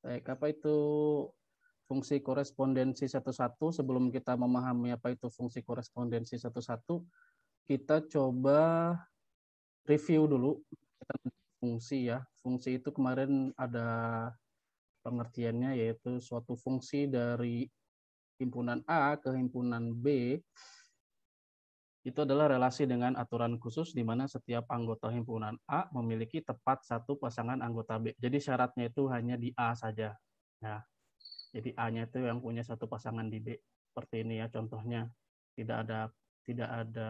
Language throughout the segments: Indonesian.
Baik, apa itu fungsi korespondensi satu-satu? Sebelum kita memahami apa itu fungsi korespondensi satu-satu, kita coba review dulu fungsi ya. Fungsi itu kemarin ada pengertiannya, yaitu suatu fungsi dari himpunan A ke himpunan B itu adalah relasi dengan aturan khusus di mana setiap anggota himpunan A memiliki tepat satu pasangan anggota B. Jadi syaratnya itu hanya di A saja. Ya, jadi A-nya itu yang punya satu pasangan di B. Seperti ini ya contohnya. Tidak ada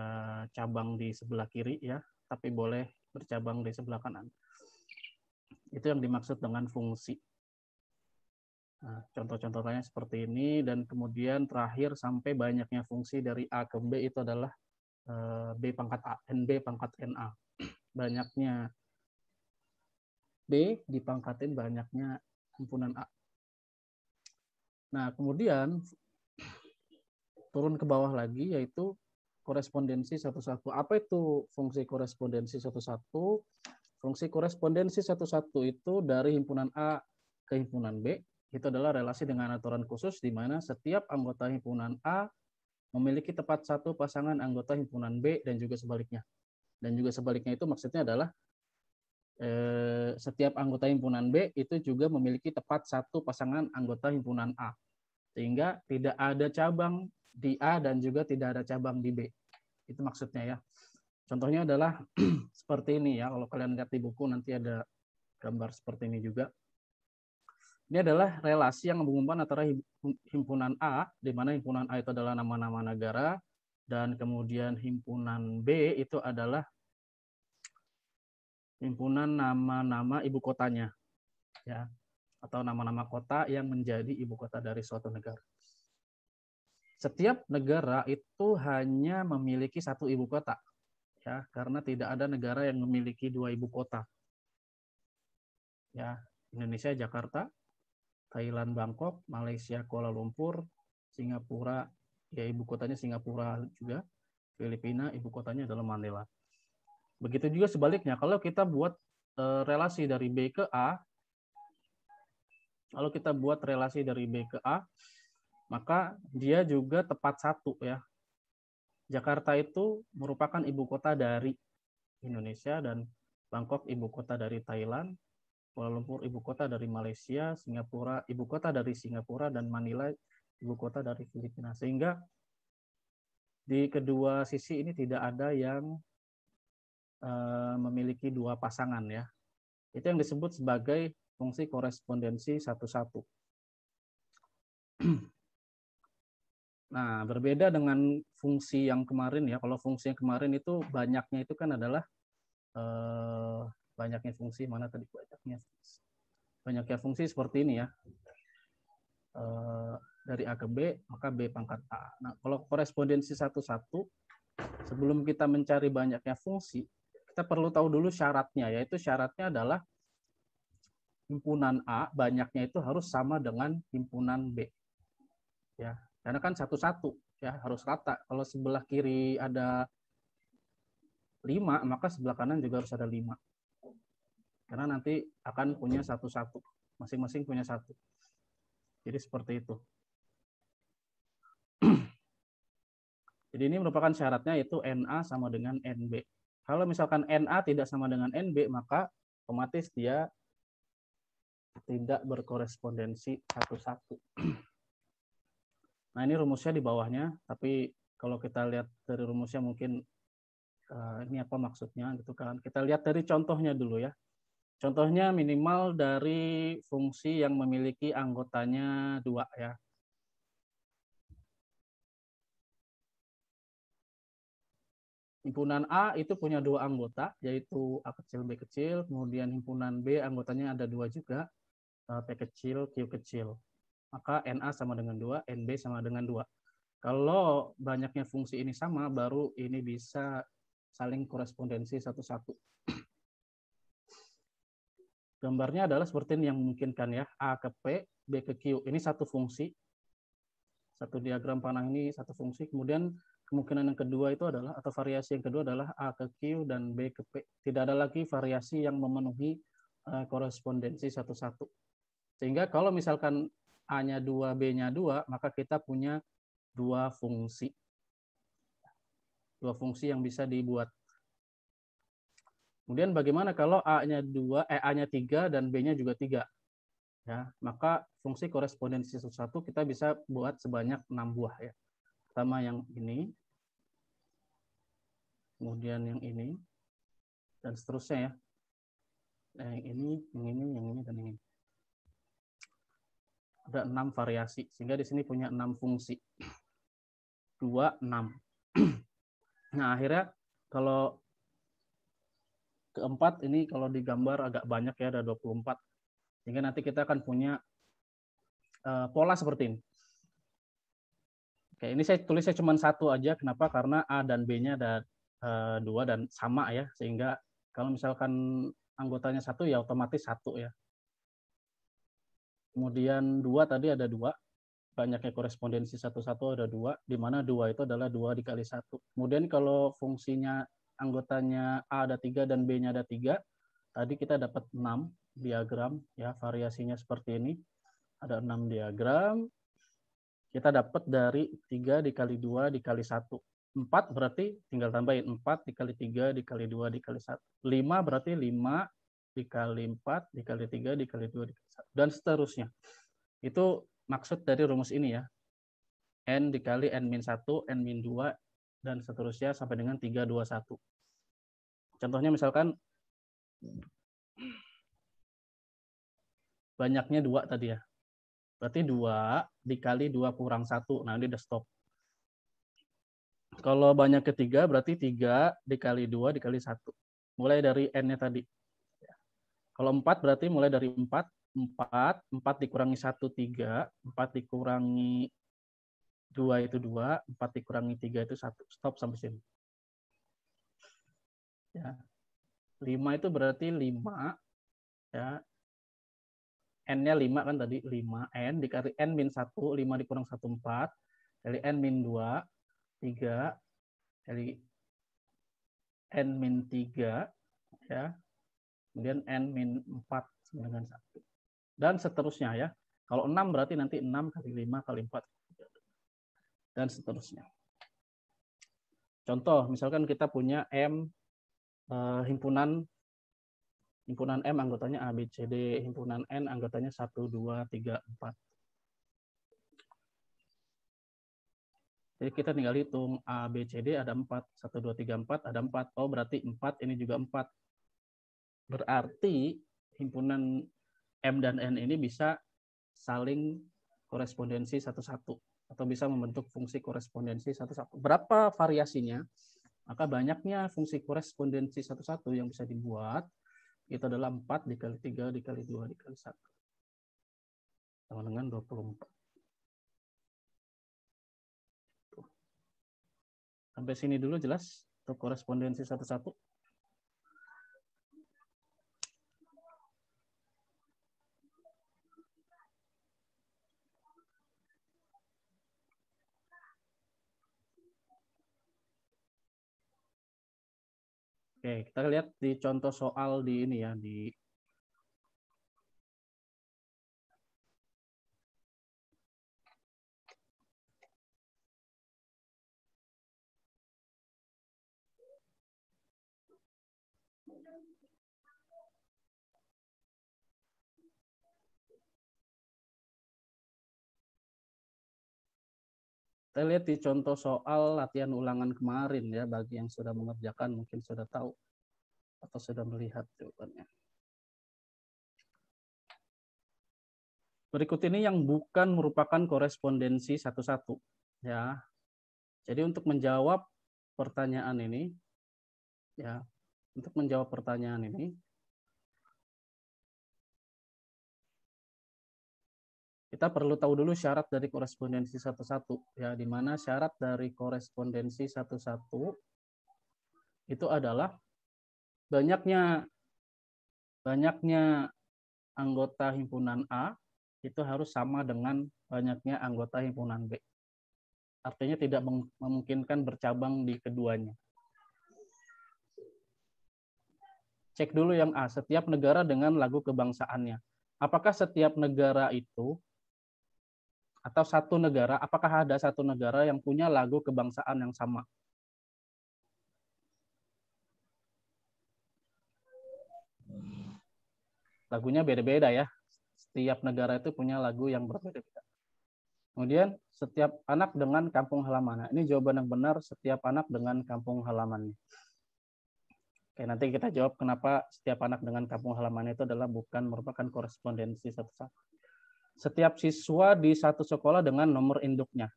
cabang di sebelah kiri ya, tapi boleh bercabang di sebelah kanan. Itu yang dimaksud dengan fungsi. Nah, contoh-contohnya seperti ini, dan kemudian terakhir sampai banyaknya fungsi dari A ke B itu adalah B pangkat A, NB pangkat NA. Banyaknya B dipangkatin banyaknya himpunan A. Nah, kemudian turun ke bawah lagi, yaitu korespondensi satu-satu. Apa itu fungsi korespondensi satu-satu? Fungsi korespondensi satu-satu itu dari himpunan A ke himpunan B, itu adalah relasi dengan aturan khusus di mana setiap anggota himpunan A memiliki tepat satu pasangan anggota himpunan B dan juga sebaliknya. Dan juga sebaliknya itu maksudnya adalah setiap anggota himpunan B itu juga memiliki tepat satu pasangan anggota himpunan A. Sehingga tidak ada cabang di A dan juga tidak ada cabang di B. Itu maksudnya ya. Contohnya adalah seperti ini ya. Kalau kalian lihat di buku nanti ada gambar seperti ini juga. Ini adalah relasi yang menghubungkan antara himpunan A, di mana himpunan A itu adalah nama-nama negara, dan kemudian himpunan B itu adalah himpunan nama-nama ibu kotanya, ya, atau nama-nama kota yang menjadi ibu kota dari suatu negara. Setiap negara itu hanya memiliki satu ibu kota, ya, karena tidak ada negara yang memiliki dua ibu kota. Ya, Indonesia Jakarta, Thailand Bangkok, Malaysia Kuala Lumpur, Singapura ya ibu kotanya Singapura juga, Filipina ibu kotanya adalah Manila. Begitu juga sebaliknya, kalau kita buat relasi dari B ke A, maka dia juga tepat satu ya. Jakarta itu merupakan ibu kota dari Indonesia, dan Bangkok ibu kota dari Thailand, Kuala Lumpur ibu kota dari Malaysia, Singapura ibu kota dari Singapura, dan Manila ibu kota dari Filipina. Sehingga di kedua sisi ini tidak ada yang memiliki dua pasangan ya. Itu yang disebut sebagai fungsi korespondensi satu-satu. Nah, berbeda dengan fungsi yang kemarin ya. Kalau fungsi yang kemarin itu banyaknya itu kan adalah banyaknya fungsi, mana tadi banyaknya fungsi seperti ini ya. Dari A ke B, maka B pangkat A. Nah, kalau korespondensi satu-satu, sebelum kita mencari banyaknya fungsi, kita perlu tahu dulu syaratnya, yaitu syaratnya adalah himpunan A banyaknya itu harus sama dengan himpunan B. Ya, karena kan satu-satu ya, harus rata. Kalau sebelah kiri ada 5, maka sebelah kanan juga harus ada 5. Karena nanti akan punya satu-satu. Masing-masing punya satu. Jadi seperti itu. Jadi ini merupakan syaratnya, yaitu NA sama dengan NB. Kalau misalkan NA tidak sama dengan NB, maka otomatis dia tidak berkorespondensi satu-satu. Nah, ini rumusnya di bawahnya, tapi kalau kita lihat dari rumusnya mungkin ini apa maksudnya gitu kan. Kita lihat dari contohnya dulu ya. Contohnya minimal dari fungsi yang memiliki anggotanya 2 ya. Himpunan A itu punya 2 anggota, yaitu A kecil, B kecil. Kemudian himpunan B anggotanya ada 2 juga, P kecil, Q kecil. Maka NA sama dengan 2, NB sama dengan 2. Kalau banyaknya fungsi ini sama, baru ini bisa saling korespondensi satu-satu. Gambarnya adalah seperti ini yang memungkinkan ya, A ke P, B ke Q. Ini satu fungsi. Satu diagram panah ini satu fungsi. Kemudian kemungkinan yang kedua itu adalah, atau variasi yang kedua adalah A ke Q dan B ke P. Tidak ada lagi variasi yang memenuhi korespondensi satu-satu. Sehingga kalau misalkan A-nya 2, B-nya 2, maka kita punya dua fungsi. Dua fungsi yang bisa dibuat. Kemudian bagaimana kalau A-nya 2, A-nya 3 dan B-nya juga 3? Ya, maka fungsi korespondensi satu kita bisa buat sebanyak 6 buah ya. Pertama yang ini, kemudian yang ini, dan seterusnya ya. Yang ini, yang ini, yang ini, dan yang ini. Ada 6 variasi, sehingga di sini punya 6 fungsi. 2, 6. Nah, akhirnya kalau keempat ini kalau digambar agak banyak ya, ada 24. Sehingga nanti kita akan punya pola seperti ini. Oke, ini saya tulisnya cuma satu aja. Kenapa? Karena A dan B-nya ada 2 dan sama ya. Sehingga kalau misalkan anggotanya 1 ya otomatis 1 ya. Kemudian 2 tadi ada 2. Banyaknya korespondensi satu-satu ada 2, di mana 2 itu adalah 2 dikali 1. Kemudian kalau fungsinya anggotanya A ada 3 dan B-nya ada 3, tadi kita dapat 6 diagram, ya variasinya seperti ini. Ada 6 diagram, kita dapat dari 3 dikali 2 dikali 1. 4 berarti tinggal tambahin 4 dikali 3 dikali 2 dikali 1. 5 berarti 5 dikali 4 dikali 3 dikali 2 dikali 1. Dan seterusnya. Itu maksud dari rumus ini ya. N dikali N-1, N-2, dan seterusnya sampai dengan 3, 2, 1. Contohnya misalkan banyaknya 2 tadi ya. Berarti 2 dikali 2 kurang 1. Nah, ini udah stop. Kalau banyak ketiga berarti 3 dikali 2 dikali 1. Mulai dari N-nya tadi. Kalau 4 berarti mulai dari 4. 4 dikurangi 1, 3. 4 dikurangi 2 itu 2, 4 dikurangi 3 itu 1. Stop sampai sini. Ya. 5 itu berarti 5. Ya. N-nya 5 kan tadi, 5. N dikali N-1, 5 dikurang 1, 4. Kali N-2, 3. Kali N-3. Ya. Kemudian N-4 dengan 1. Dan seterusnya ya. Kalau 6 berarti nanti 6 kali 5 kali 4. Dan seterusnya. Contoh, misalkan kita punya M himpunan M anggotanya A, B, C, D, himpunan N anggotanya 1, 2, 3, 4. Jadi kita tinggal hitung A, B, C, D ada 4. 1, 2, 3, 4 ada 4. Oh berarti 4 ini juga 4. Berarti himpunan M dan N ini bisa saling korespondensi satu-satu. Atau bisa membentuk fungsi korespondensi satu-satu. Berapa variasinya? Maka banyaknya fungsi korespondensi satu-satu yang bisa dibuat itu adalah 4 dikali 3 dikali 2 dikali 1. Sama dengan 24. Sampai sini dulu jelas untuk korespondensi satu-satu. Oke, kita lihat di contoh soal di ini ya, di kita lihat di contoh soal latihan ulangan kemarin ya, bagi yang sudah mengerjakan mungkin sudah tahu atau sudah melihat jawabannya. Berikut ini yang bukan merupakan korespondensi satu-satu ya. Jadi untuk menjawab pertanyaan ini ya, untuk menjawab pertanyaan ini kita perlu tahu dulu syarat dari korespondensi satu-satu ya, di mana syarat dari korespondensi satu-satu itu adalah banyaknya anggota himpunan A itu harus sama dengan banyaknya anggota himpunan B. Artinya tidak memungkinkan bercabang di keduanya. Cek dulu yang A, setiap negara dengan lagu kebangsaannya. apakah setiap negara itu, atau satu negara, apakah ada satu negara yang punya lagu kebangsaan yang sama? Lagunya beda-beda ya. Setiap negara itu punya lagu yang berbeda-beda. Kemudian setiap anak dengan kampung halaman. Nah, ini jawaban yang benar, setiap anak dengan kampung halamannya. Oke, nanti kita jawab kenapa setiap anak dengan kampung halaman itu adalah bukan merupakan korespondensi satu-satu. Setiap siswa di satu sekolah dengan nomor induknya.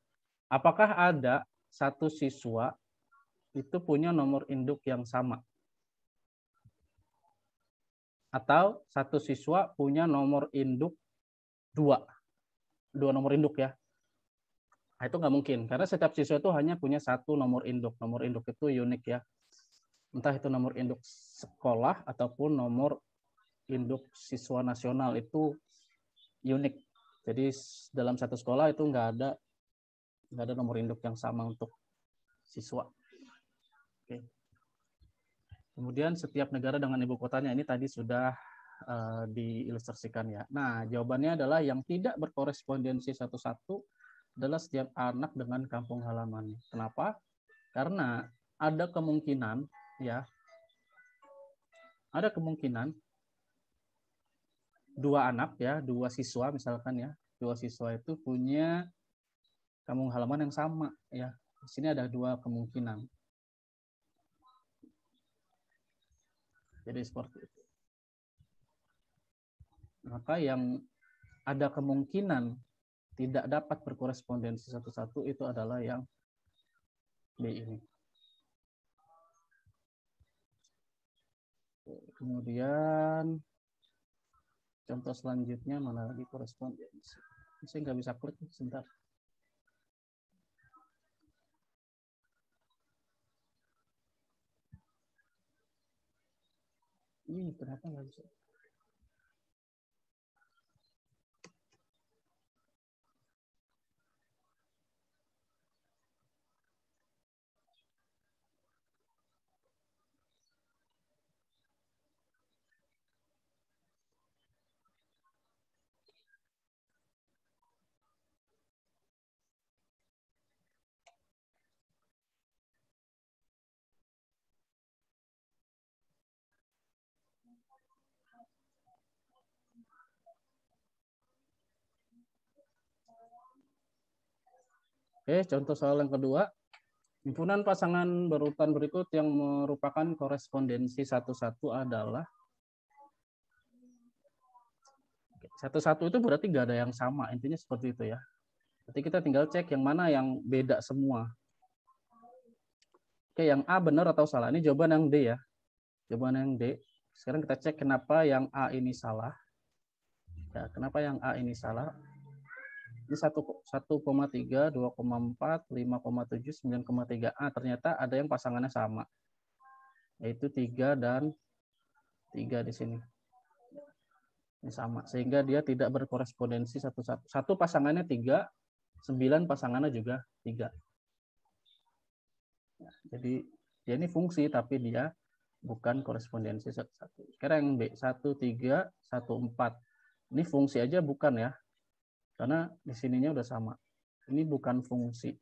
Apakah ada satu siswa itu punya nomor induk yang sama? Atau satu siswa punya nomor induk dua nomor induk ya? Nah, itu nggak mungkin, karena setiap siswa itu hanya punya satu nomor induk. Nomor induk itu unik ya. Entah itu nomor induk sekolah ataupun nomor induk siswa nasional itu unik. Jadi dalam satu sekolah itu nggak ada nomor induk yang sama untuk siswa. Oke. Kemudian setiap negara dengan ibu kotanya, ini tadi sudah diilustrasikan ya. Nah, jawabannya adalah yang tidak berkorespondensi satu-satu adalah setiap anak dengan kampung halamannya. Kenapa? Karena ada kemungkinan ya, ada kemungkinan dua anak ya, dua siswa misalkan ya, dua siswa itu punya kampung halaman yang sama ya. Di sini ada dua kemungkinan. Jadi seperti itu. Maka yang ada kemungkinan tidak dapat berkorespondensi satu-satu itu adalah yang B ini. Kemudian contoh selanjutnya mana lagi korespondensi. Saya nggak bisa klik, sebentar. Ini kenapa nggak bisa? Oke, contoh soal yang kedua. Himpunan pasangan berurutan berikut yang merupakan korespondensi satu-satu adalah satu-satu itu berarti nggak ada yang sama, intinya seperti itu ya. Berarti kita tinggal cek yang mana yang beda semua. Oke, yang A benar atau salah? Ini jawaban yang D ya. Jawaban yang D. Sekarang kita cek kenapa yang A ini salah. Ya, kenapa yang A ini salah? Ini 1,3, 2,4, 5,7, 9,3. Ternyata ada yang pasangannya sama. Yaitu 3 dan 3 di sini. Ini sama. Sehingga dia tidak berkorespondensi satu-satu. Satu pasangannya 3, 9 pasangannya juga 3. Jadi dia ini fungsi, tapi dia bukan korespondensi satu-satu. Sekarang yang B, 1, 3, 1, 4. Ini fungsi aja bukan ya. Karena di sininya udah sama. Ini bukan fungsi.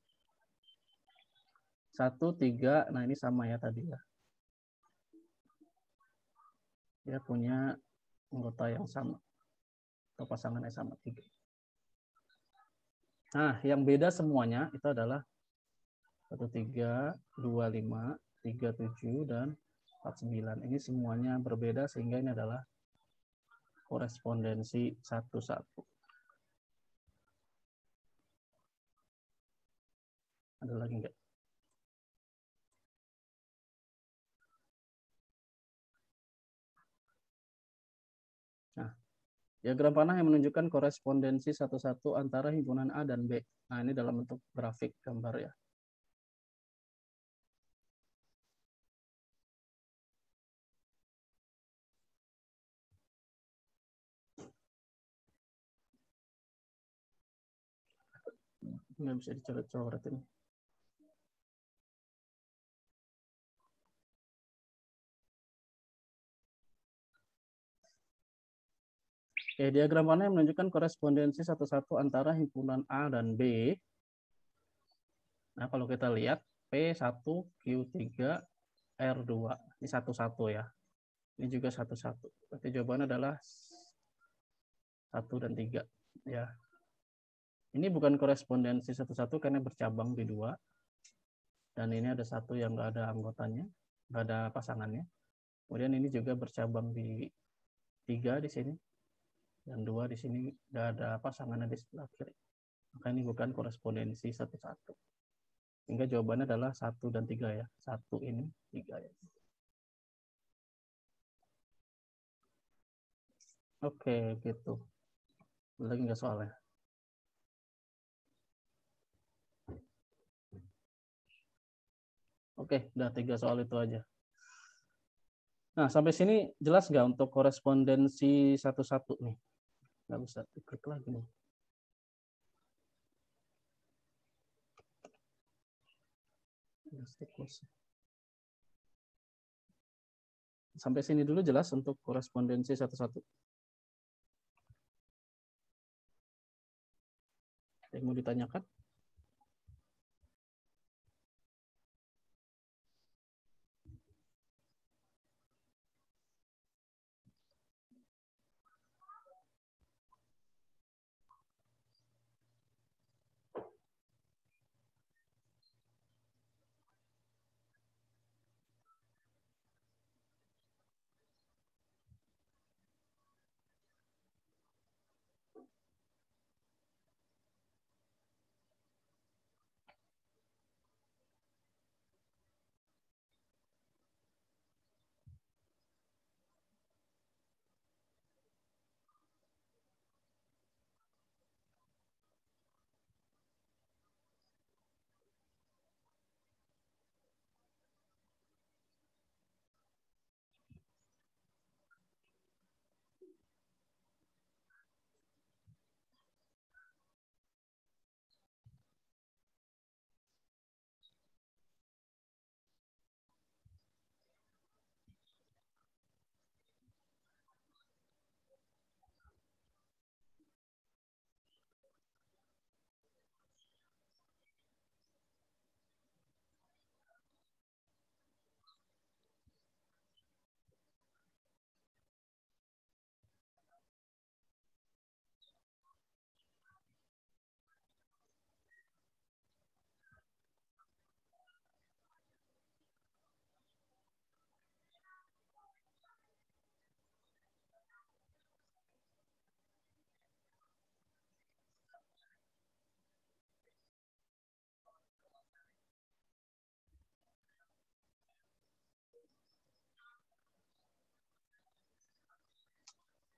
1, 3, nah ini sama ya tadi ya. Dia punya anggota yang sama. Atau pasangannya sama, 3. Nah, yang beda semuanya itu adalah 1, 3, 2, 5, 3, 7, dan 4, 9. Ini semuanya berbeda sehingga ini adalah korespondensi satu-satu. Ada lagi enggak? Nah, diagram panah yang menunjukkan korespondensi satu-satu antara himpunan A dan B. Nah, ini dalam bentuk grafik gambar ya. Nggak bisa dicoret-coret ini. Oke, diagram warna yang menunjukkan korespondensi satu-satu antara himpunan A dan B. Nah, kalau kita lihat P1, Q3, R2. Ini satu-satu ya. Ini juga satu-satu. Berarti jawabannya adalah 1 dan 3. Ya. Ini bukan korespondensi satu-satu karena bercabang di 2. Dan ini ada satu yang nggak ada anggotanya, nggak ada pasangannya. Kemudian ini juga bercabang di 3 di sini. Dan 2 di sini nggak ada pasangannya di sebelah kiri. Maka ini bukan korespondensi satu-satu. Sehingga jawabannya adalah 1 dan 3 ya. 1 ini, 3 ya. Oke, gitu. Lagi nggak soalnya? Oke, udah 3 soal itu aja. Nah, sampai sini jelas nggak untuk korespondensi satu-satu nih? Nggak bisa diklik lagi nih. Sampai sini dulu jelas untuk korespondensi satu-satu. Yang mau ditanyakan?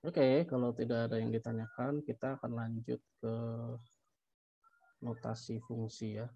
Oke, kalau tidak ada yang ditanyakan, kita akan lanjut ke notasi fungsi ya.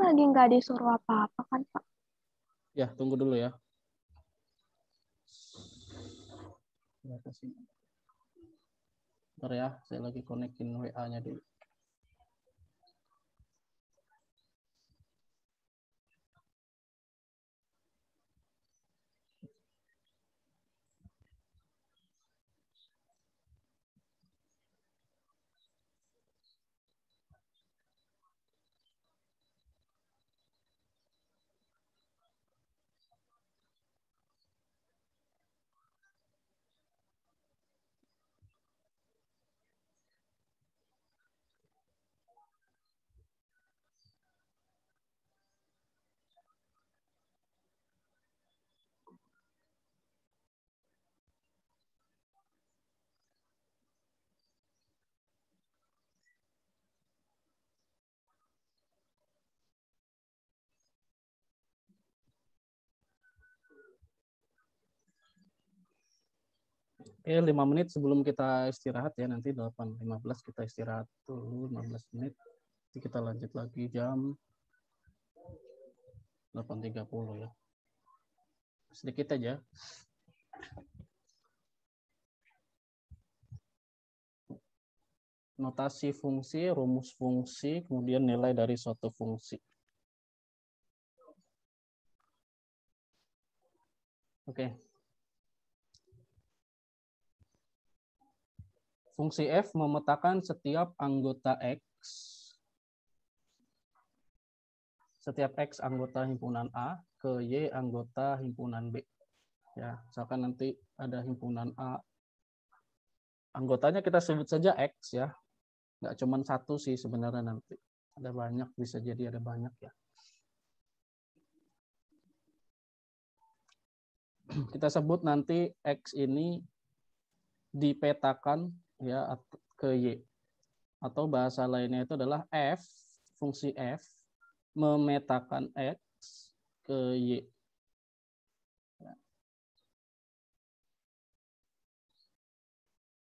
Lagi nggak disuruh apa-apa kan, Pak? Ya, tunggu dulu ya. Bentar ya, saya lagi konekin WA-nya dulu. Oke, 5 menit sebelum kita istirahat ya, nanti 8.15 kita istirahat dulu 15 menit. Nanti kita lanjut lagi jam 8.30 ya. Sedikit aja. Notasi fungsi, rumus fungsi, kemudian nilai dari suatu fungsi. Oke. Fungsi F memetakan setiap anggota X. Setiap X anggota himpunan A ke Y anggota himpunan B. Ya, misalkan nanti ada himpunan A. Anggotanya kita sebut saja X ya. Nggak cuma satu sih sebenarnya nanti. Ada banyak, bisa jadi ada banyak ya. Kita sebut nanti X ini dipetakan ya ke Y. Atau bahasa lainnya itu adalah F, fungsi F memetakan X ke Y.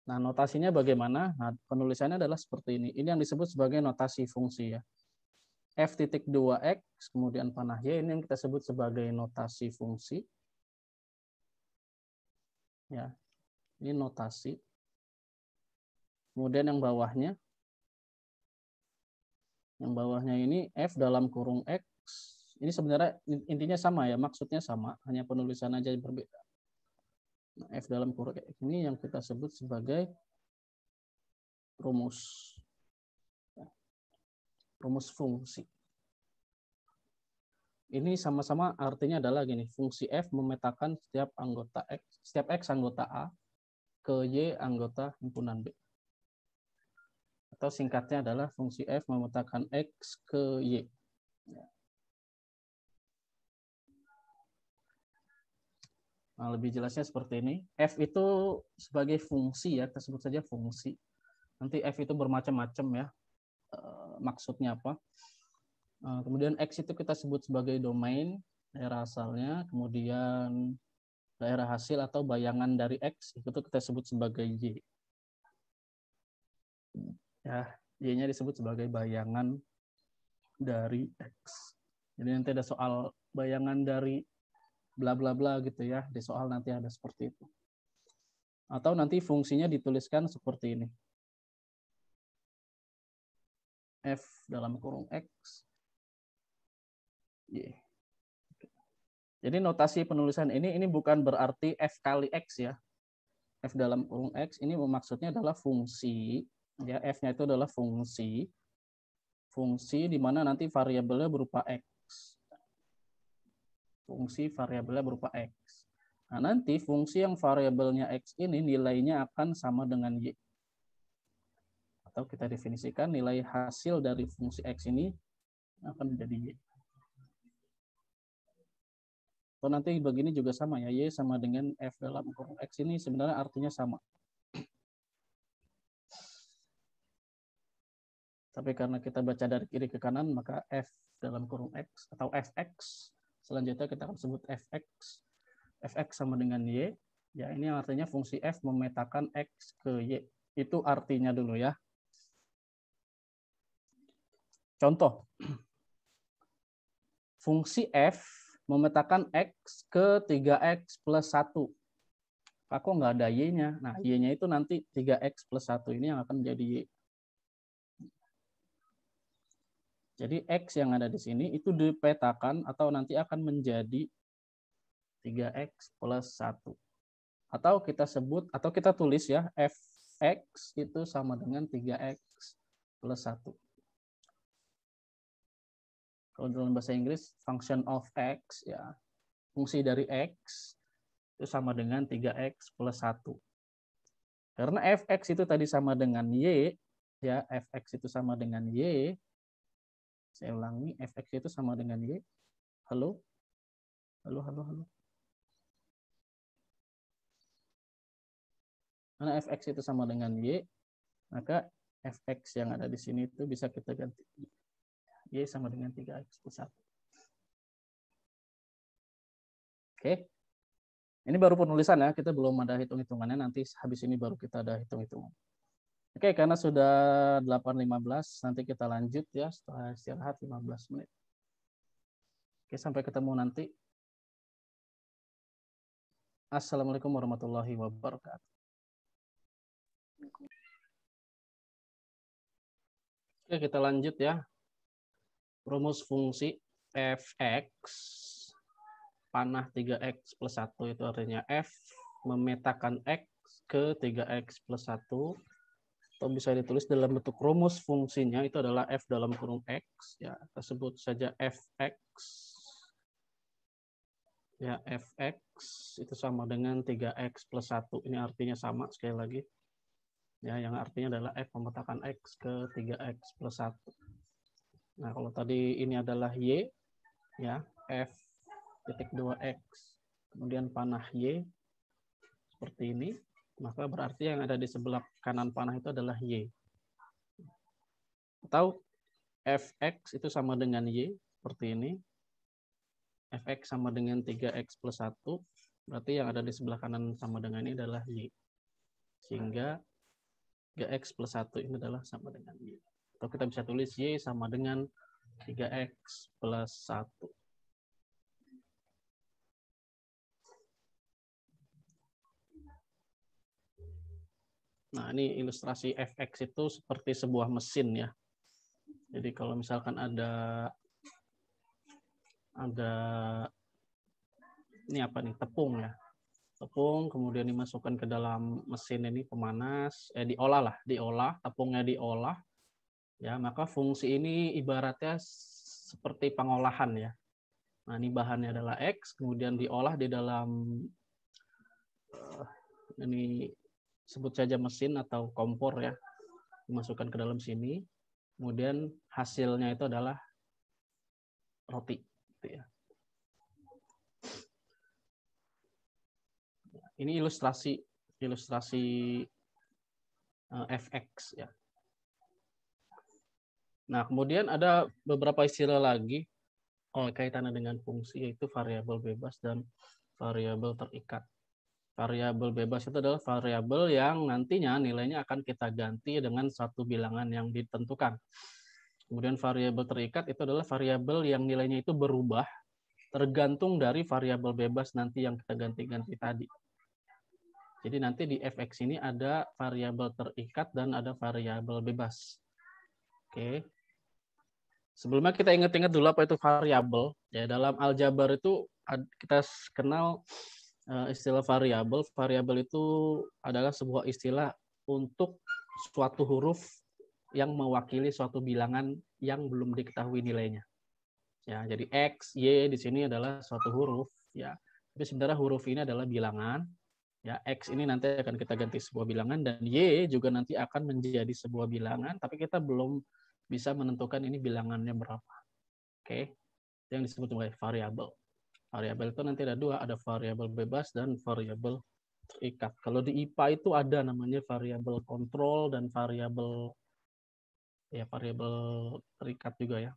Nah, notasinya bagaimana? Nah, penulisannya adalah seperti ini. Ini yang disebut sebagai notasi fungsi ya. F.2x, kemudian panah Y, ini yang kita sebut sebagai notasi fungsi. Ya, ini notasi. Kemudian yang bawahnya ini F dalam kurung X. Ini sebenarnya intinya sama ya, maksudnya sama, hanya penulisan aja yang berbeda. Nah, F dalam kurung X ini yang kita sebut sebagai rumus. Rumus fungsi. Ini sama-sama artinya adalah gini, fungsi F memetakan setiap anggota X, setiap X anggota A ke Y anggota himpunan B. Atau singkatnya adalah fungsi F memetakan X ke Y. Nah, lebih jelasnya seperti ini. F itu sebagai fungsi ya, kita sebut saja fungsi. Nanti F itu bermacam-macam ya. Maksudnya apa? Kemudian X itu kita sebut sebagai domain, daerah asalnya, kemudian daerah hasil atau bayangan dari X itu kita sebut sebagai Y. Ya, Y-nya disebut sebagai bayangan dari X. Jadi nanti ada soal bayangan dari bla bla bla gitu ya. Di soal nanti ada seperti itu. Atau nanti fungsinya dituliskan seperti ini. F dalam kurung X. Y. Jadi notasi penulisan ini bukan berarti F kali X ya. F dalam kurung X ini maksudnya adalah fungsi. Ya, F-nya itu adalah fungsi. Fungsi di mana nanti variabelnya berupa X. Fungsi variabelnya berupa X. Nah, nanti fungsi yang variabelnya X ini nilainya akan sama dengan Y. Atau kita definisikan nilai hasil dari fungsi X ini akan menjadi Y. Atau nanti begini juga sama ya, Y sama dengan F dalam kurung X ini sebenarnya artinya sama. Tapi karena kita baca dari kiri ke kanan, maka F dalam kurung X atau Fx, selanjutnya kita akan sebut Fx. Fx sama dengan Y. Ya, ini artinya fungsi F memetakan X ke Y. Itu artinya dulu ya. Contoh. Fungsi F memetakan X ke 3X plus 1. Kok nggak ada Y-nya? Nah, Y-nya itu nanti 3X plus 1 ini yang akan menjadi Y. Jadi X yang ada di sini itu dipetakan atau nanti akan menjadi 3X plus 1. Atau kita sebut, atau kita tulis ya, Fx itu sama dengan 3X plus 1. Kalau dalam bahasa Inggris, function of X, ya, fungsi dari X itu sama dengan 3X plus 1. Karena Fx itu tadi sama dengan Y, ya, Fx itu sama dengan Y. Saya ulangi, Fx itu sama dengan Y. Halo? Halo, halo, halo. Karena Fx itu sama dengan Y, maka Fx yang ada di sini itu bisa kita ganti. Y sama dengan 3X plus 1. Oke. Ini baru penulisan ya, kita belum ada hitung-hitungannya, nanti habis ini baru kita ada hitung-hitungan. Oke, karena sudah 8.15, nanti kita lanjut ya setelah istirahat 15 menit. Oke, sampai ketemu nanti. Assalamualaikum warahmatullahi wabarakatuh. Oke, kita lanjut ya. Rumus fungsi Fx panah 3X plus 1 itu artinya F memetakan X ke 3X plus 1, atau bisa ditulis dalam bentuk rumus fungsinya itu adalah F dalam kurung X, ya, kita sebut saja Fx. Ya, Fx itu sama dengan 3X plus 1. Ini artinya sama sekali lagi. Ya, yang artinya adalah F memetakan X ke 3X plus 1. Nah, kalau tadi ini adalah Y, ya, F titik 2X, kemudian panah Y, seperti ini, maka berarti yang ada di sebelah kanan panah itu adalah Y. Atau Fx itu sama dengan Y, seperti ini. Fx sama dengan 3X plus 1, berarti yang ada di sebelah kanan sama dengan ini adalah Y. Sehingga 3X plus 1 ini adalah sama dengan Y. Atau kita bisa tulis Y sama dengan 3X plus 1. Nah, ini ilustrasi Fx itu seperti sebuah mesin ya. Jadi kalau misalkan ada ini apa nih, tepung ya. Tepung kemudian dimasukkan ke dalam mesin ini pemanas, diolah, tepungnya diolah. Ya, maka fungsi ini ibaratnya seperti pengolahan ya. Nah, ini bahannya adalah X, kemudian diolah di dalam ini sebut saja mesin atau kompor ya, dimasukkan ke dalam sini, kemudian hasilnya itu adalah roti. Gitu ya. Ini ilustrasi Fx ya. Nah, kemudian ada beberapa istilah lagi kaitannya dengan fungsi, yaitu variabel bebas dan variabel terikat. Variabel bebas itu adalah variabel yang nantinya nilainya akan kita ganti dengan satu bilangan yang ditentukan. Kemudian variabel terikat itu adalah variabel yang nilainya itu berubah tergantung dari variabel bebas nanti yang kita ganti-ganti tadi. Jadi nanti di Fx ini ada variabel terikat dan ada variabel bebas. Oke. Sebelumnya kita ingat-ingat dulu apa itu variabel. Ya, dalam aljabar itu kita kenal istilah variabel. Variabel itu adalah sebuah istilah untuk suatu huruf yang mewakili suatu bilangan yang belum diketahui nilainya. Ya, jadi X, Y di sini adalah suatu huruf. Ya, tapi sebenarnya huruf ini adalah bilangan. Ya, X ini nanti akan kita ganti sebuah bilangan dan Y juga nanti akan menjadi sebuah bilangan, tapi kita belum bisa menentukan ini bilangannya berapa. Oke, yang disebut sebagai variabel. Variabel itu nanti ada dua, ada variabel bebas dan variabel terikat. Kalau di IPA itu ada namanya variabel kontrol dan variabel terikat juga ya.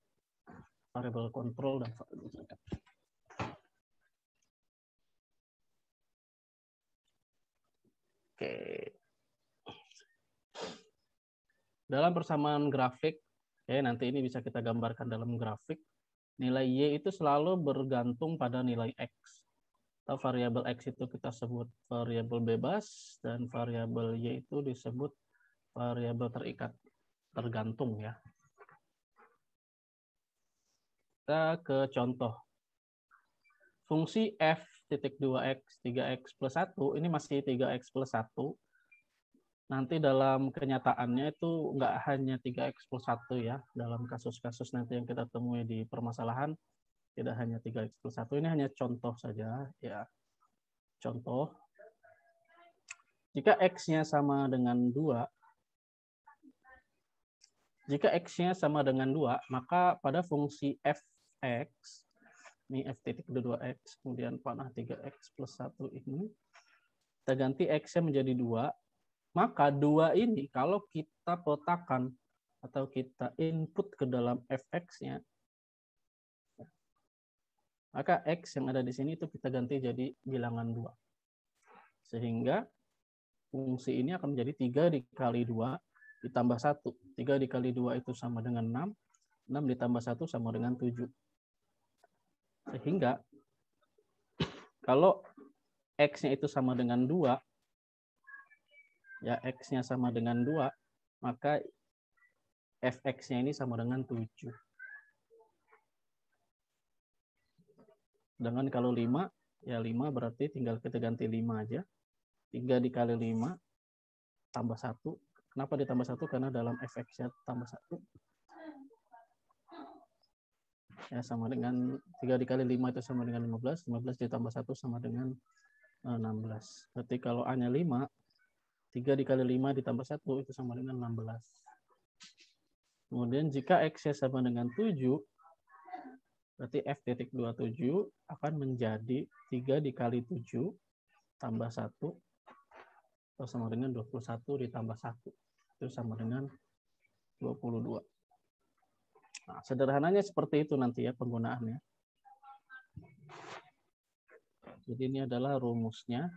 Variabel kontrol dan variabel terikat. Oke. Dalam persamaan grafik, nanti ini bisa kita gambarkan dalam grafik. Nilai Y itu selalu bergantung pada nilai X. Atau variabel X itu kita sebut variabel bebas dan variabel Y itu disebut variabel terikat, tergantung ya. Kita ke contoh. Fungsi f(2x 3x plus 1) ini masih 3x plus 1. Nanti dalam kenyataannya itu nggak hanya 3x plus 1 ya. Dalam kasus-kasus nanti yang kita temui di permasalahan, tidak hanya 3x plus 1. Ini hanya contoh saja ya. Contoh. Jika x-nya sama dengan 2, maka pada fungsi fx, ini f(2x), kemudian panah 3x plus 1 ini, kita ganti x-nya menjadi 2, maka 2 ini kalau kita kotakan atau kita input ke dalam fx-nya, maka x yang ada di sini itu kita ganti jadi bilangan 2. Sehingga fungsi ini akan menjadi 3 dikali 2 ditambah 1. 3 dikali 2 itu sama dengan 6. 6 ditambah 1 sama dengan 7. Sehingga kalau x-nya itu sama dengan 2, ya x-nya sama dengan 2, maka fx-nya ini sama dengan 7. Sedangkan kalau 5, ya 5 berarti tinggal kita ganti 5 aja. 3 dikali 5 tambah 1. Kenapa ditambah 1? Karena dalam fx-nya tambah 1. Ya, sama dengan 3 dikali 5 itu sama dengan 15. 15 ditambah 1 sama dengan 16. Berarti kalau A-nya 5, 3 dikali 5 ditambah 1 itu sama dengan 16. Kemudian jika X-nya sama dengan 7, berarti F.27 akan menjadi 3 dikali 7 tambah 1 atau sama dengan 21 ditambah 1. Itu sama dengan 22. Nah, sederhananya seperti itu nanti ya penggunaannya. Jadi ini adalah rumusnya.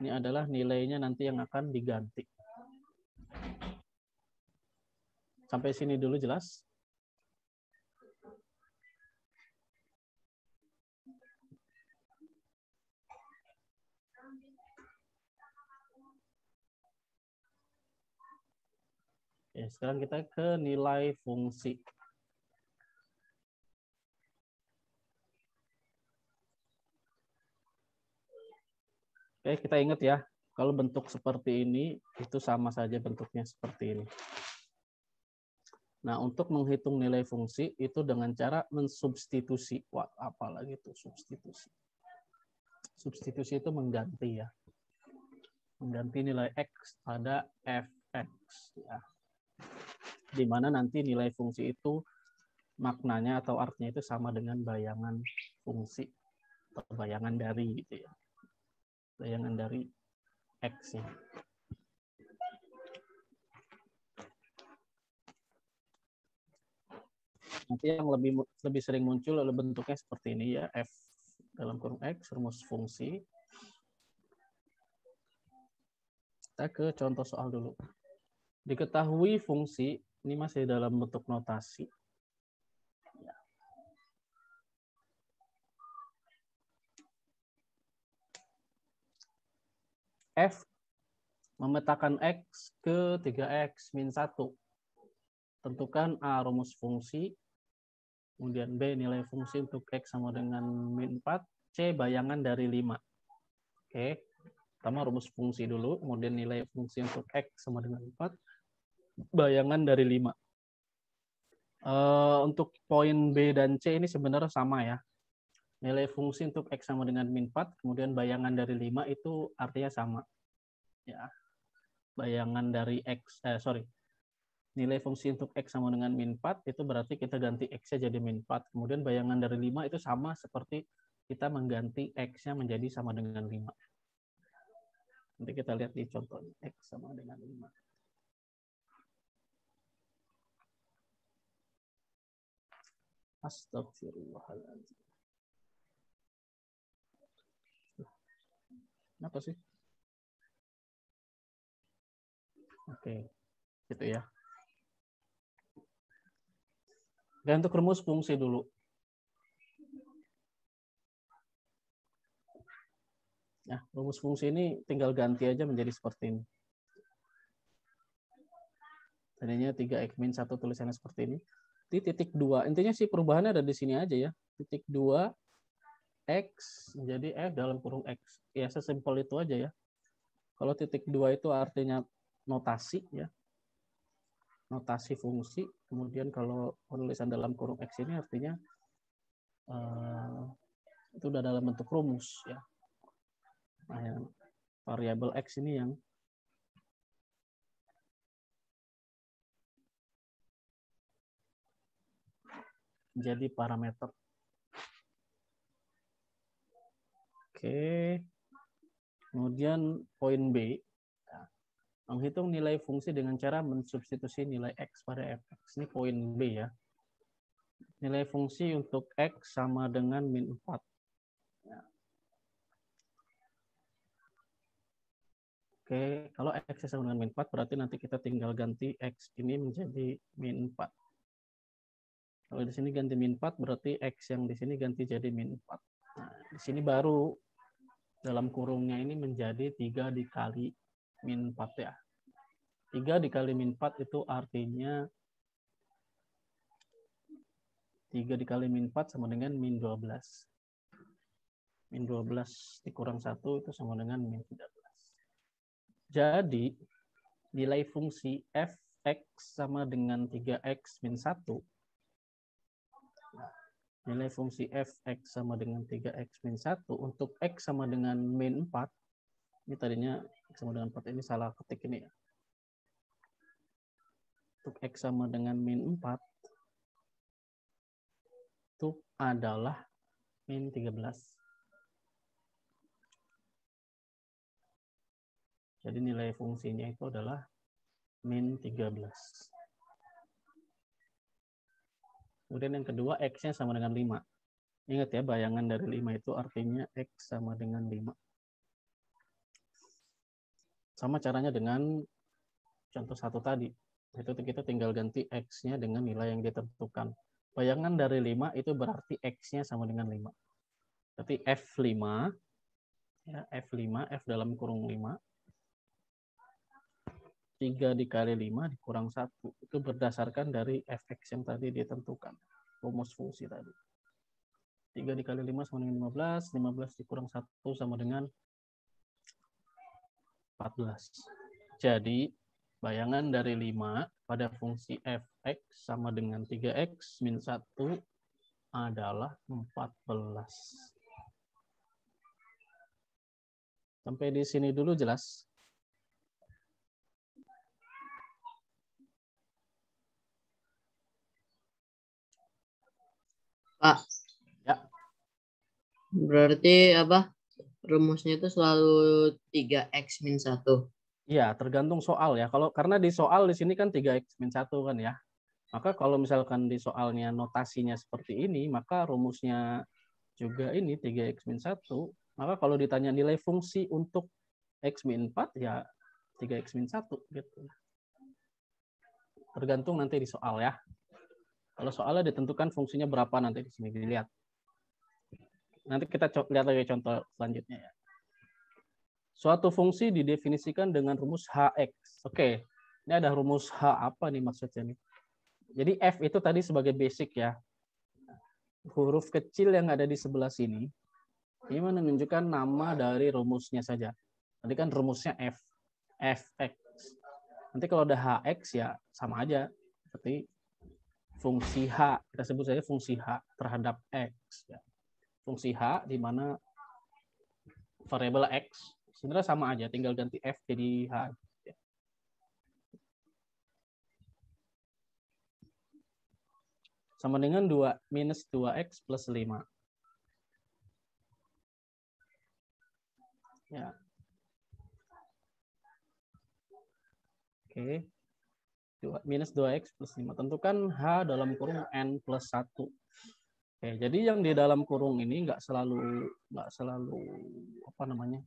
Ini adalah nilainya nanti yang akan diganti. Sampai sini dulu jelas? Ya, sekarang kita ke nilai fungsi. Oke, kita ingat ya, kalau bentuk seperti ini, itu sama saja bentuknya seperti ini. Nah, untuk menghitung nilai fungsi, itu dengan cara mensubstitusi. Wah, apalagi itu substitusi. Substitusi itu mengganti ya. Mengganti nilai X pada Fx. Ya. Di mana nanti nilai fungsi itu maknanya atau artinya itu sama dengan bayangan fungsi. Atau bayangan dari gitu ya. Bayangan dari X ya. Nanti yang lebih sering muncul bentuknya seperti ini ya, F dalam kurung X, rumus fungsi. Kita ke contoh soal dulu. Diketahui fungsi, ini masih dalam bentuk notasi. F memetakan X ke 3X min 1. Tentukan A rumus fungsi, kemudian B nilai fungsi untuk X sama dengan min 4, C bayangan dari 5. Oke, pertama rumus fungsi dulu, kemudian nilai fungsi untuk X sama dengan 4, bayangan dari 5. Untuk poin B dan C ini sebenarnya sama ya. Nilai fungsi untuk X sama dengan min 4, kemudian bayangan dari 5 itu artinya sama. Ya. Bayangan dari X, nilai fungsi untuk X sama dengan min 4, itu berarti kita ganti X-nya jadi min 4. Kemudian bayangan dari 5 itu sama seperti kita mengganti X-nya menjadi sama dengan 5. Nanti kita lihat di contohnya, X sama dengan 5. Astagfirullahaladzim. Kenapa sih? Oke, gitu ya. Dan untuk rumus fungsi dulu. Nah, rumus fungsi ini tinggal ganti aja menjadi seperti ini. Tadinya 3x-1 tulisannya seperti ini. Di titik 2, intinya sih perubahannya ada di sini aja ya. Titik 2, X menjadi F dalam kurung X. Ya, sesimpel itu aja ya. Kalau titik 2 itu artinya notasi ya. Notasi fungsi. Kemudian kalau penulisan dalam kurung X ini artinya itu udah dalam bentuk rumus ya. Nah, yang variabel X ini yang jadi parameter. Oke. Kemudian poin B. Menghitung nilai fungsi dengan cara mensubstitusi nilai X pada Fx. Ini poin B ya. Nilai fungsi untuk X sama dengan min 4. Oke, kalau X sama dengan min 4, berarti nanti kita tinggal ganti X ini menjadi min 4. Kalau di sini ganti min 4, berarti X yang di sini ganti jadi min 4. Nah, di sini baru dalam kurungnya ini menjadi 3 dikali min 4 ya. 3 dikali min 4 itu artinya 3 dikali min 4 sama dengan min 12. Min 12 dikurang 1 itu sama dengan min 13. Jadi, nilai fungsi fx sama dengan 3x min 1. Nilai fungsi fx sama dengan 3x min 1 untuk x sama dengan min 4. Ini tadinya x sama dengan 4, ini salah ketik ini ya. Untuk x sama dengan min 4 itu adalah min 13. Jadi nilai fungsinya itu adalah min 13. Kemudian yang kedua, X-nya sama dengan 5. Ingat ya, bayangan dari 5 itu artinya X sama dengan 5. Sama caranya dengan contoh 1 tadi. Itu kita tinggal ganti X-nya dengan nilai yang ditentukan. Bayangan dari 5 itu berarti X-nya sama dengan 5. Berarti F5, ya, F5, F dalam kurung 5. 3 dikali 5 dikurang 1. Itu berdasarkan dari fx yang tadi ditentukan. Rumus fungsi tadi. 3 dikali 5 sama dengan 15. 15 dikurang 1 sama dengan 14. Jadi, bayangan dari 5 pada fungsi fx sama dengan 3x min 1 adalah 14. Sampai di sini dulu jelas? Pak, ya. Berarti apa? Rumusnya itu selalu 3x min 1. Iya, tergantung soal ya. Karena di soal di sini kan 3x min 1 kan ya. Maka kalau misalkan di soalnya notasinya seperti ini, maka rumusnya juga ini 3x min 1. Maka kalau ditanya nilai fungsi untuk x min 4 ya 3x min 1 gitu. Tergantung nanti di soal ya. Kalau soalnya ditentukan fungsinya berapa nanti di sini dilihat. Nanti kita lihat lagi contoh selanjutnya ya. Suatu fungsi didefinisikan dengan rumus Hx. Oke, ini ada rumus H apa nih maksudnya nih? Jadi F itu tadi sebagai basic ya. Huruf kecil yang ada di sebelah sini, ini menunjukkan nama dari rumusnya saja. Tadi kan rumusnya F, Fx. Nanti kalau ada Hx ya sama aja. Seperti fungsi H, kita sebut saja fungsi H terhadap X. Ya. Fungsi H di mana variabel X sebenarnya sama aja, tinggal ganti F jadi H. Sama dengan 2 minus 2x plus 5. Ya. Oke. Minus 2X plus 5. Tentukan H dalam kurung N plus 1. Oke, jadi yang di dalam kurung ini nggak selalu apa namanya,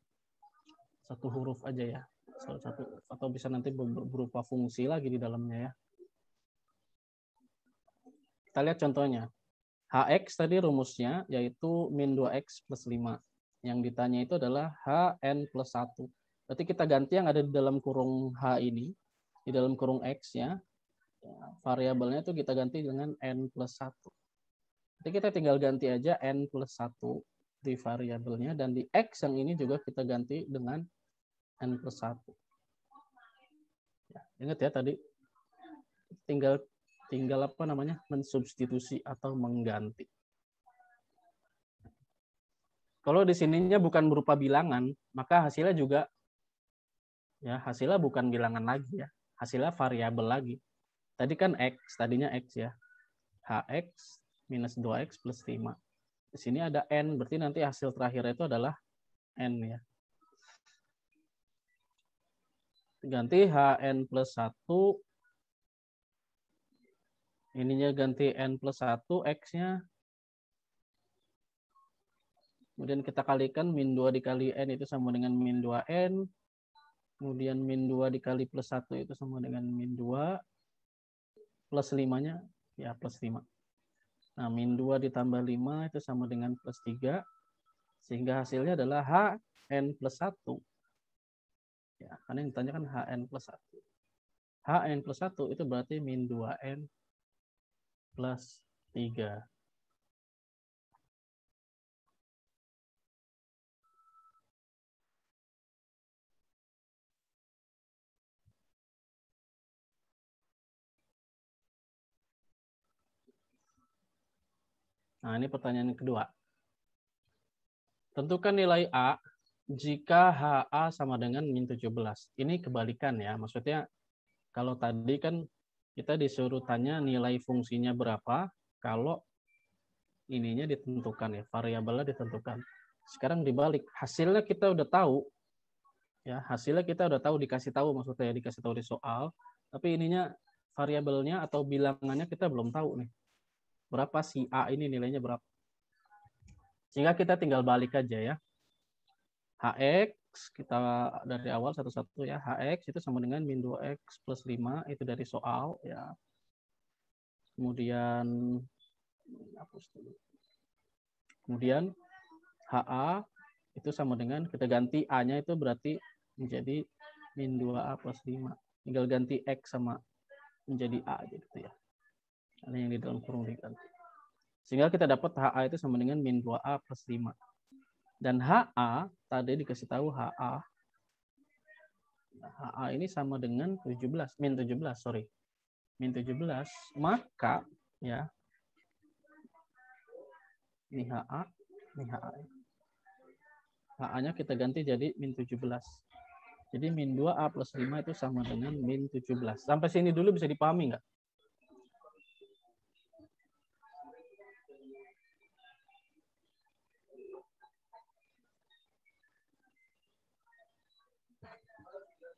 satu huruf aja ya, salah satu, atau bisa nanti berupa fungsi lagi di dalamnya ya. Kita lihat contohnya. Hx tadi rumusnya yaitu min 2x plus 5. Yang ditanya itu adalah Hn plus 1. Berarti kita ganti yang ada di dalam kurung H ini, di dalam kurung X-nya, variabelnya itu kita ganti dengan N plus 1. Jadi kita tinggal ganti aja N plus 1 di variabelnya, dan di X yang ini juga kita ganti dengan N plus 1. Ya, ingat ya tadi, tinggal apa namanya, mensubstitusi atau mengganti. Kalau di sininya bukan berupa bilangan, maka hasilnya juga ya, hasilnya bukan bilangan lagi ya, hasilnya variabel lagi. Tadi kan X, tadinya X ya. Hx minus 2X plus 5. Di sini ada N, berarti nanti hasil terakhir itu adalah N ya. Ganti Hn plus 1. Ininya ganti N plus 1, X-nya. Kemudian kita kalikan min 2 dikali N itu sama dengan min 2N. Kemudian min 2 dikali plus 1 itu sama dengan min 2. Plus 5-nya, ya plus 5. Nah, min 2 ditambah 5 itu sama dengan plus 3. Sehingga hasilnya adalah Hn plus 1. Ya, karena yang ditanya kan Hn plus 1. Hn plus 1 itu berarti min 2N plus 3. Nah, ini pertanyaan yang kedua. Tentukan nilai A jika HA sama dengan min 17. Ini kebalikan ya, maksudnya kalau tadi kan kita disuruh tanya nilai fungsinya berapa kalau ininya ditentukan ya, variabelnya ditentukan. Sekarang dibalik, hasilnya kita udah tahu ya, hasilnya kita udah tahu, dikasih tahu maksudnya ya, dikasih tahu di soal, tapi ininya variabelnya atau bilangannya kita belum tahu nih. Berapa si A ini nilainya berapa? Sehingga kita tinggal balik aja ya. Hx kita dari awal satu-satu ya. Hx itu sama dengan min 2x plus 5 itu dari soal ya. Kemudian hapus dulu. Kemudian HA itu sama dengan, kita ganti A-nya itu berarti menjadi min 2A plus 5. Tinggal ganti X sama menjadi A gitu ya. Ada yang di dalam kurung diganti. Sehingga kita dapat HA itu sama dengan min 2A plus 5. Dan HA, tadi dikasih tahu HA. HA ini sama dengan 17, min 17, sorry. Min 17, maka ya, ini HA, ini HA. HA-nya kita ganti jadi min 17. Jadi min 2A plus 5 itu sama dengan min 17. Sampai sini dulu bisa dipahami nggak?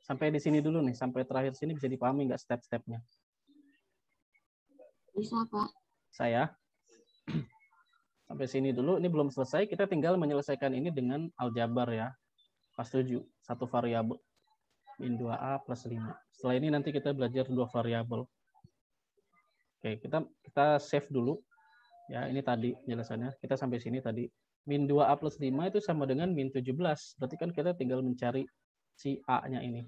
Sampai di sini dulu nih, sampai terakhir sini bisa dipahami nggak step-stepnya? Bisa, Pak. Saya sampai sini dulu, ini belum selesai, kita tinggal menyelesaikan ini dengan aljabar ya. Pas 7, satu variabel min 2A plus 5. Setelah ini nanti kita belajar dua variabel. Oke, kita save dulu. Ya, ini tadi penjelasannya. Kita sampai sini tadi. Min 2A plus 5 itu sama dengan min 17. Berarti kan kita tinggal mencari si A-nya ini.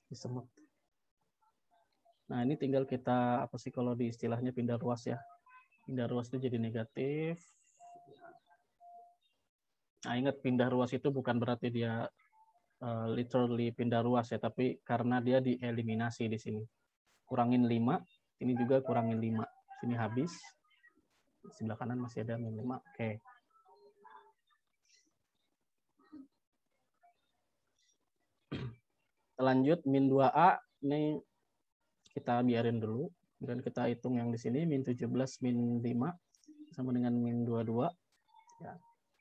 Disemut. Nah, ini tinggal kita, apa sih kalau di istilahnya pindah ruas ya. Pindah ruas itu jadi negatif. Nah, ingat pindah ruas itu bukan berarti dia literally pindah ruas ya, tapi karena dia dieliminasi di sini. Kurangin 5, ini juga kurangin 5. Sini habis. Sebelah kanan masih ada min 5. Oke. Lanjut min 2A ini kita biarin dulu. Dan kita hitung yang di sini min 17 min 5 sama dengan min 22. Ya.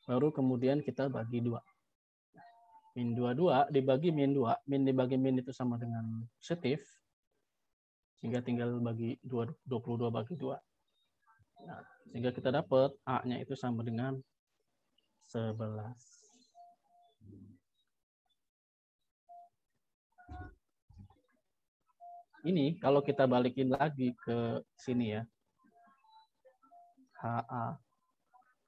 Baru kemudian kita bagi 2. Min 22 dibagi min 2. Min dibagi min itu sama dengan positif. Sehingga tinggal bagi 22 bagi 2. Nah, sehingga kita dapat A-nya itu sama dengan 11. Ini kalau kita balikin lagi ke sini ya. HA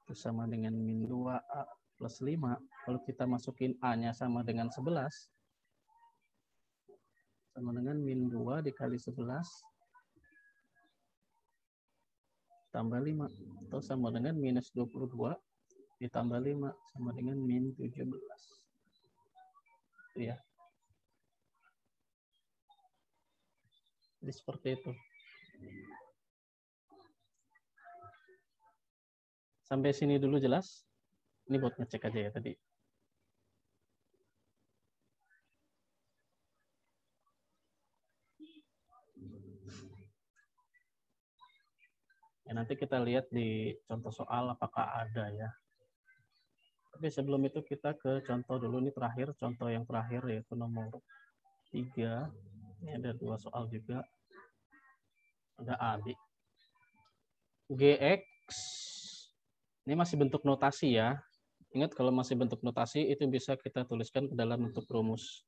itu sama dengan min 2A plus 5. Kalau kita masukin A-nya sama dengan 11. Sama dengan min 2 dikali 11. Tambah 5. Atau sama dengan minus 22 ditambah 5 sama dengan min 17. Itu ya. Jadi seperti itu. Sampai sini dulu jelas? Ini buat ngecek aja ya tadi. Ya, nanti kita lihat di contoh soal apakah ada ya. Tapi sebelum itu kita ke contoh dulu. Ini terakhir, contoh yang terakhir yaitu nomor 3. Ini ada 2 soal juga. Ada A, B. GX. Ini masih bentuk notasi ya. Ingat kalau masih bentuk notasi itu bisa kita tuliskan ke dalam bentuk rumus.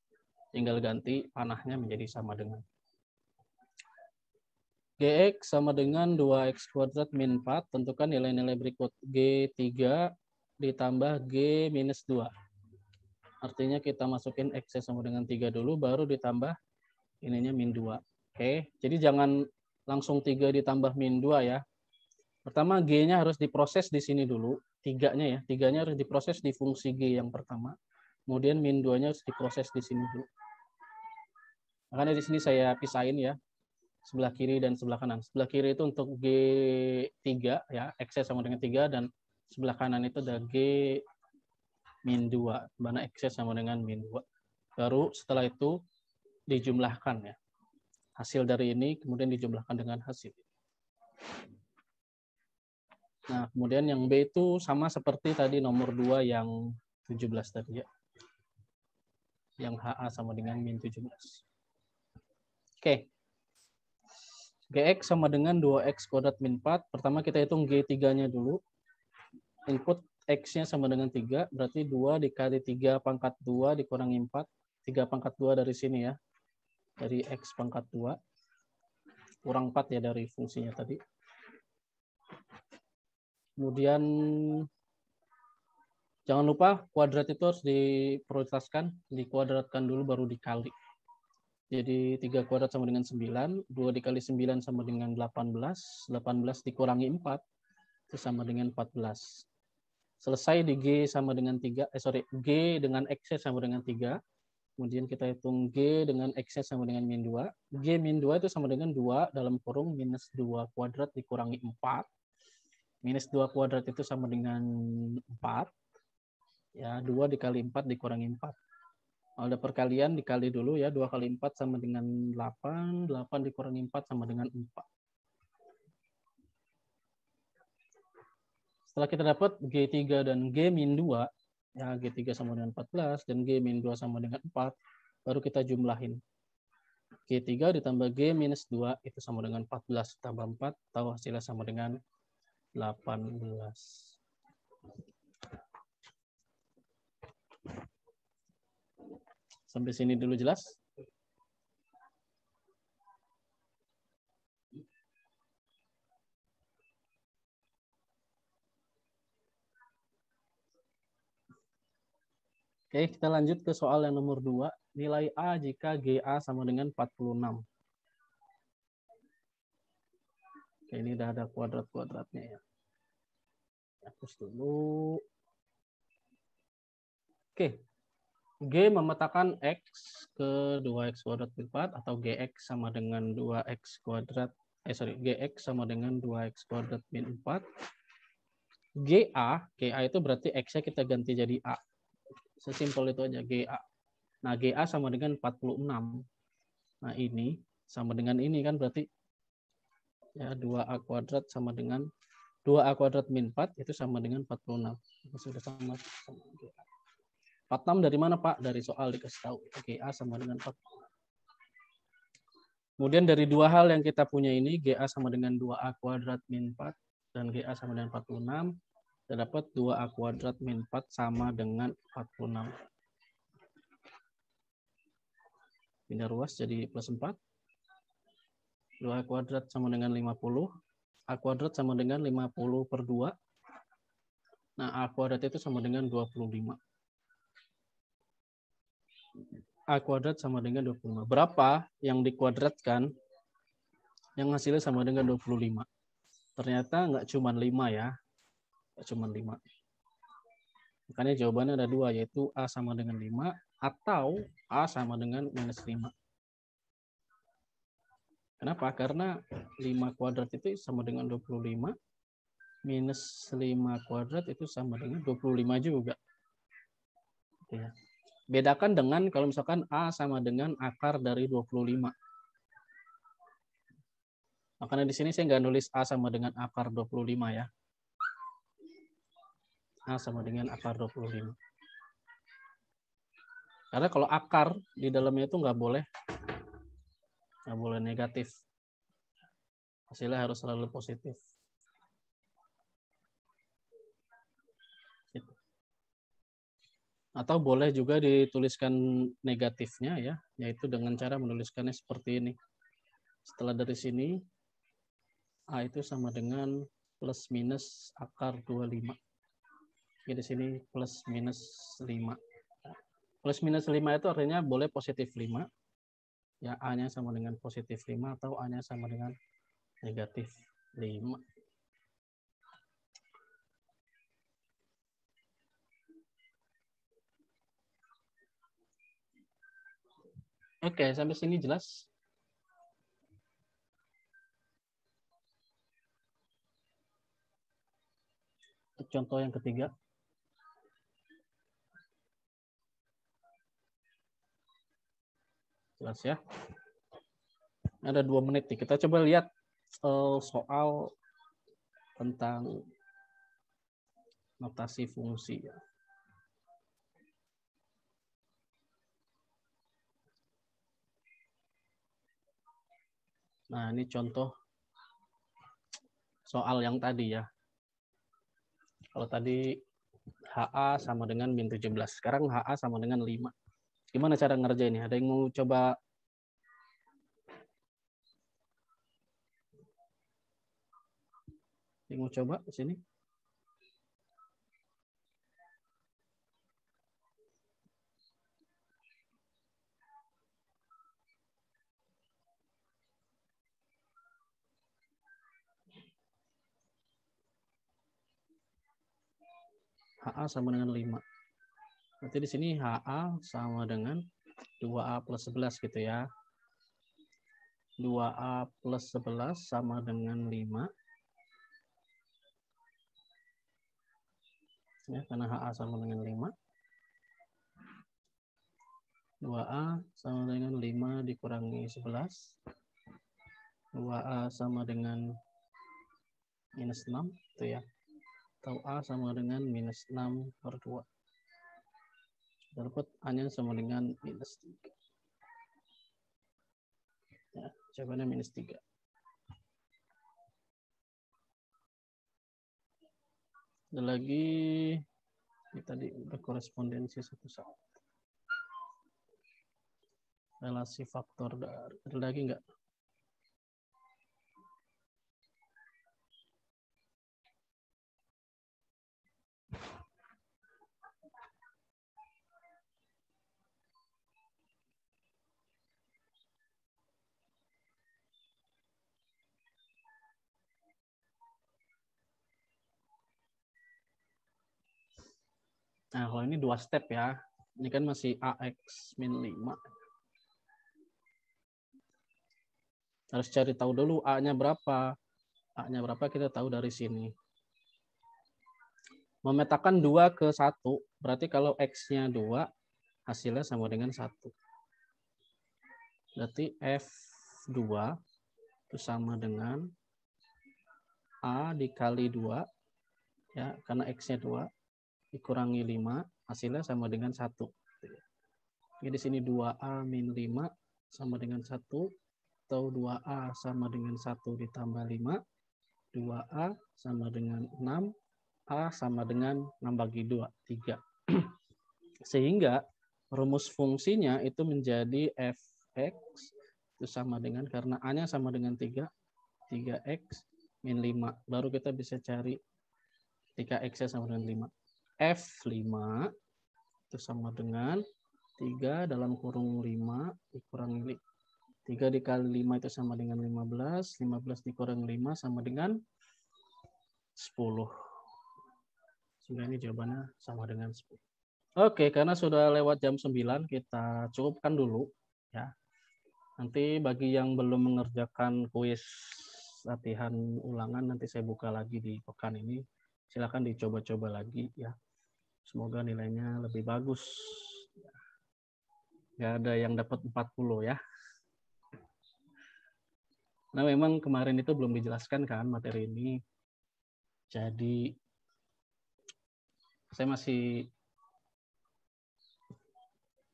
Tinggal ganti panahnya menjadi sama dengan. GX sama dengan 2X kuadrat min 4. Tentukan nilai-nilai berikut. G3 ditambah G minus 2. Artinya kita masukin X sama dengan 3 dulu, baru ditambah ininya min 2. Oke, jadi jangan langsung 3 ditambah min 2 ya. Pertama G-nya harus diproses di sini dulu. 3-nya ya. 3-nya harus diproses di fungsi G yang pertama. Kemudian min 2-nya harus diproses di sini dulu. Makanya di sini saya pisahin ya. Sebelah kiri dan sebelah kanan. Sebelah kiri itu untuk G3 ya, X sama dengan 3, dan sebelah kanan itu ada G min 2, mana X sama dengan min 2. Baru setelah itu dijumlahkan ya. Hasil dari ini kemudian dijumlahkan dengan hasil. Nah, kemudian yang B itu sama seperti tadi nomor 2 yang 17 tadi ya. Yang HA sama dengan min 17. Oke. GX sama dengan 2X kuadrat min 4. Pertama kita hitung G3-nya dulu. Input X-nya sama dengan 3. Berarti 2 dikali 3 pangkat 2 dikurangi 4. 3 pangkat 2 dari sini ya. Dari X pangkat 2. Kurang 4 ya dari fungsinya tadi. Kemudian jangan lupa kuadrat itu harus diprioritaskan. Dikuadratkan dulu baru dikali. Jadi 3 kuadrat sama dengan 9, 2 dikali 9 sama dengan 18, 18 dikurangi 4, itu sama dengan 14. Selesai di G sama dengan 3, G dengan X sama dengan 3, kemudian kita hitung G dengan X sama dengan min 2, G min 2 itu sama dengan 2 dalam kurung minus 2 kuadrat dikurangi 4, minus 2 kuadrat itu sama dengan 4, ya 2 dikali 4 dikurangi 4. Ada perkalian dikali dulu ya, 2 kali 4 sama dengan 8, 8 dikurangi 4 sama dengan 4. Setelah kita dapat G3 dan G min 2, ya G3 sama dengan 14 dan G min 2 sama dengan 4, baru kita jumlahin. G3 ditambah G minus 2 itu sama dengan 14 tambah 4, atau hasilnya sama dengan 18. Sampai sini dulu jelas? Oke, kita lanjut ke soal yang nomor 2. Nilai A jika GA sama dengan 46. Oke, ini udah ada kuadrat-kuadratnya ya. Hapus dulu. Oke. G memetakan X ke 2X kuadrat min 4 atau GX sama dengan 2X kuadrat, GX sama dengan 2X kuadrat min 4. GA itu berarti X-nya kita ganti jadi A. Sesimpel itu aja, GA. Nah, GA sama dengan 46. Nah, ini sama dengan ini kan berarti ya 2A kuadrat sama dengan 2A kuadrat min 4 itu sama dengan 46. Itu sudah sama. 46 dari mana, Pak? Dari soal dikasih tahu. GA sama dengan 46. Kemudian dari dua hal yang kita punya ini, GA sama dengan 2A kuadrat min 4 dan GA sama dengan 46, kita dapat 2A kuadrat min 4 sama dengan 46. Pindah ruas jadi plus 4. 2A kuadrat sama dengan 50. A kuadrat sama dengan 50 per 2. Nah, A kuadrat itu sama dengan 25. A kuadrat sama dengan 25. Berapa yang dikuadratkan yang hasilnya sama dengan 25? Ternyata nggak cuma 5 ya. Nggak cuma 5. Makanya jawabannya ada 2, yaitu A sama dengan 5 atau A sama dengan minus 5. Kenapa? Karena 5 kuadrat itu sama dengan 25, minus 5 kuadrat itu sama dengan 25 juga. Ya. Bedakan dengan kalau misalkan A sama dengan akar dari 25. Makanya di sini saya nggak nulis A sama dengan akar 25 ya. A sama dengan akar 25. Karena kalau akar di dalamnya itu nggak boleh negatif. Hasilnya harus selalu positif. Atau boleh juga dituliskan negatifnya ya, yaitu dengan cara menuliskannya seperti ini. Setelah dari sini, A itu sama dengan plus minus akar 25. Jadi di sini plus minus 5. Plus minus 5 itu artinya boleh positif 5. Ya, A-nya sama dengan positif 5 atau A-nya sama dengan negatif 5. Oke, sampai sini jelas? Contoh yang ketiga. Jelas ya? Ada 2 menit nih. Kita coba lihat soal tentang notasi fungsi. Nah, ini contoh soal yang tadi ya. Kalau tadi HA sama dengan min 17. Sekarang HA sama dengan 5. Gimana cara ngerjainnya? Ada yang mau coba? Yang mau coba di sini? HA sama dengan 5. Berarti di sini HA sama dengan 2A plus 11 gitu ya. 2A plus 11 sama dengan 5. Ya, karena HA sama dengan 5. 2A sama dengan 5 dikurangi 11. 2A sama dengan minus 6. Itu ya. Atau A sama dengan minus 6 per 2. Kita dapat A-nya sama dengan minus 3. Ya, jawabannya minus 3. Ada lagi, ini tadi udah korespondensi satu-satu. Relasi faktor dari. Ada lagi enggak? Nah, kalau ini 2 step ya. Ini kan masih AX min 5. Harus cari tahu dulu A-nya berapa. A-nya berapa kita tahu dari sini. Memetakan 2 ke 1. Berarti kalau X-nya 2, hasilnya sama dengan 1. Berarti F2 itu sama dengan A dikali 2, ya, karena X-nya 2, dikurangi 5, hasilnya sama dengan 1. Jadi di sini 2A min 5 sama dengan 1, atau 2A sama dengan 1 ditambah 5, 2A sama dengan 6, A sama dengan 6 bagi 2, 3. Sehingga rumus fungsinya itu menjadi fx itu sama dengan, karena A-nya sama dengan 3, 3x min 5. Baru kita bisa cari ketika x-nya sama dengan 5. F5 itu sama dengan 3 dalam kurung 5 dikurangi 3 dikali 5 itu sama dengan 15. 15 dikurangi 5 sama dengan 10. Sehingga ini jawabannya sama dengan 10. Oke, karena sudah lewat jam 9, kita cukupkan dulu. Ya. Nanti bagi yang belum mengerjakan kuis latihan ulangan, nanti saya buka lagi di pekan ini. Silakan dicoba-coba lagi. Ya. Semoga nilainya lebih bagus. Nggak ada yang dapat 40 ya. Nah, memang kemarin itu belum dijelaskan kan materi ini. Jadi, saya masih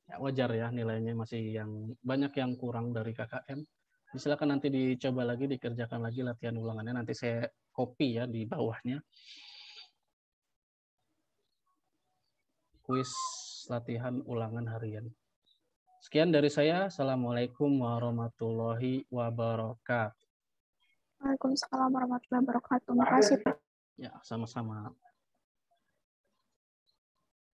ya wajar ya nilainya masih yang banyak yang kurang dari KKM. Silakan nanti dicoba lagi, dikerjakan lagi latihan ulangannya. Nanti saya copy ya di bawahnya. Kuis latihan ulangan harian. Sekian dari saya. Assalamualaikum warahmatullahi wabarakatuh. Waalaikumsalam warahmatullahi wabarakatuh. Makasih, Pak. Ya, sama-sama.